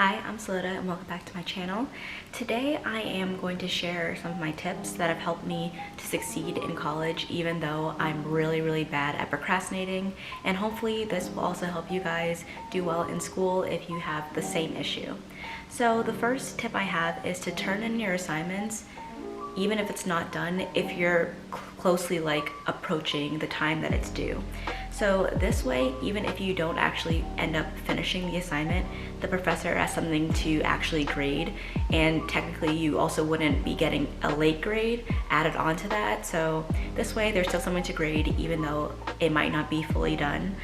Hi, I'm Silodah and welcome back to my channel. Today I am going to share some of my tips that have helped me to succeed in college even though I'm really bad at procrastinating, and hopefully this will also help you guys do well in school if you have the same issue. So the first tip I have is to turn in your assignments even if it's not done if you're closely approaching the time that it's due. So this way, even if you don't actually end up finishing the assignment, the professor has something to actually grade, and technically you also wouldn't be getting a late grade added onto that. So this way there's still something to grade even though it might not be fully done.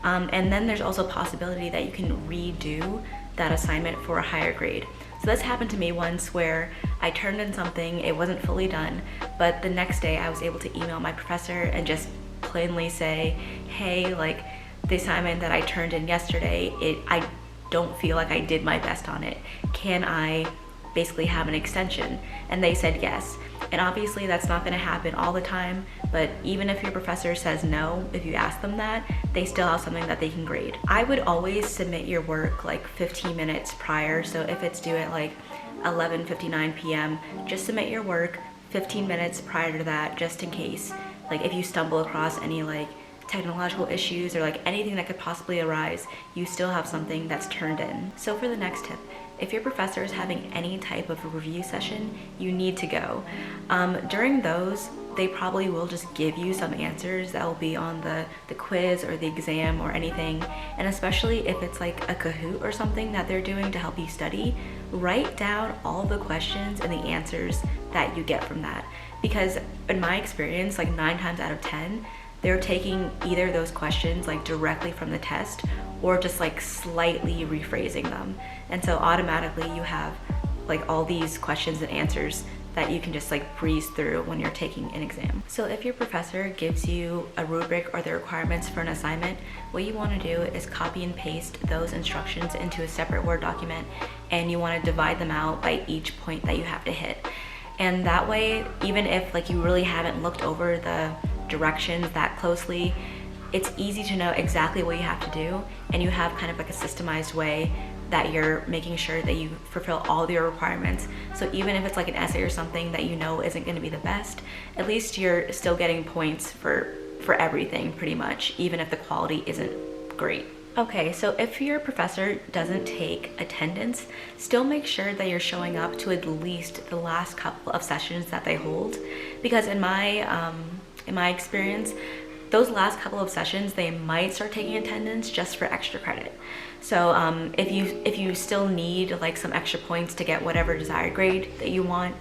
And then there's also a possibility that you can redo that assignment for a higher grade. So this happened to me once where I turned in something, it wasn't fully done, but the next day I was able to email my professor and just plainly say, hey, the assignment that I turned in yesterday, I don't feel like I did my best on it. Can I basically have an extension? And they said yes. And obviously that's not gonna happen all the time, but even if your professor says no, if you ask them that, they still have something that they can grade. I would always submit your work 15 minutes prior. So if it's due at 11:59 p.m., just submit your work 15 minutes prior to that, just in case. If you stumble across any technological issues or anything that could possibly arise, you still have something that's turned in. So for the next tip, if your professor is having any type of review session, you need to go. During those, they probably will just give you some answers that will be on the quiz or the exam or anything. And especially if it's a Kahoot or something that they're doing to help you study, write down all the questions and the answers that you get from that. Because in my experience, 9 times out of 10, they're taking either those questions directly from the test or just slightly rephrasing them. And so automatically you have all these questions and answers that you can just breeze through when you're taking an exam. So if your professor gives you a rubric or the requirements for an assignment, what you want to do is copy and paste those instructions into a separate Word document, and you want to divide them out by each point that you have to hit. And that way, even if you really haven't looked over the directions that closely, it's easy to know exactly what you have to do, and you have kind of a systemized way that you're making sure that you fulfill all your requirements. So even if it's an essay or something that you know isn't going to be the best, at least you're still getting points for everything pretty much, even if the quality isn't great. Okay, so if your professor doesn't take attendance, still make sure that you're showing up to at least the last couple of sessions that they hold, because in my experience, those last couple of sessions, they might start taking attendance just for extra credit. So if you still need some extra points to get whatever desired grade that you want,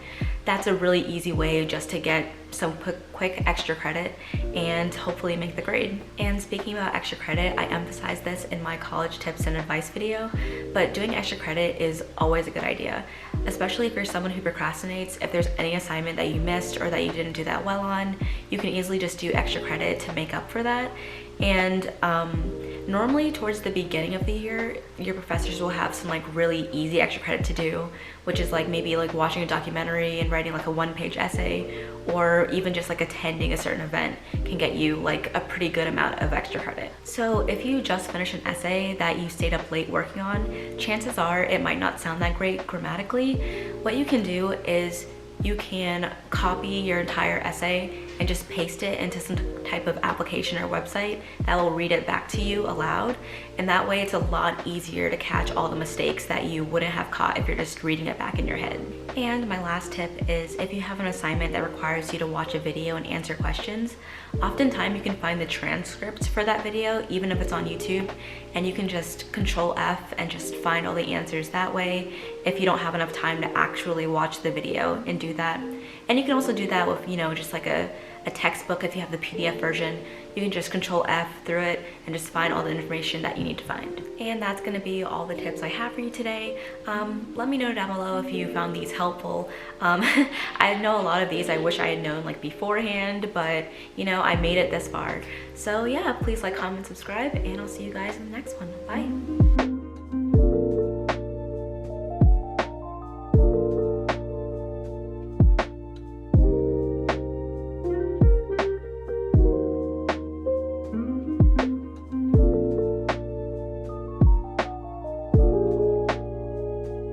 that's a really easy way just to get some quick extra credit and hopefully make the grade. And speaking about extra credit, I emphasize this in my college tips and advice video, but doing extra credit is always a good idea, especially if you're someone who procrastinates. If there's any assignment that you missed or that you didn't do that well on, you can easily just do extra credit to make up for that. And normally towards the beginning of the year, your professors will have some really easy extra credit to do, which is maybe watching a documentary and writing a 1-page essay, or even just attending a certain event can get you a pretty good amount of extra credit. So if you just finished an essay that you stayed up late working on, chances are it might not sound that great grammatically. What you can do is you can copy your entire essay and just paste it into some type of application or website that will read it back to you aloud. And that way it's a lot easier to catch all the mistakes that you wouldn't have caught if you're just reading it back in your head. And my last tip is, if you have an assignment that requires you to watch a video and answer questions, oftentimes you can find the transcripts for that video, even if it's on YouTube, and you can just Control F and just find all the answers that way if you don't have enough time to actually watch the video and do that. And you can also do that with, just a textbook. If you have the PDF version, you can just Control F through it and just find all the information that you need to find. And that's gonna be all the tips I have for you today. Let me know down below if you found these helpful. I know a lot of these I wish I had known beforehand, but I made it this far. So yeah, please comment, subscribe, and I'll see you guys in the next one. Bye.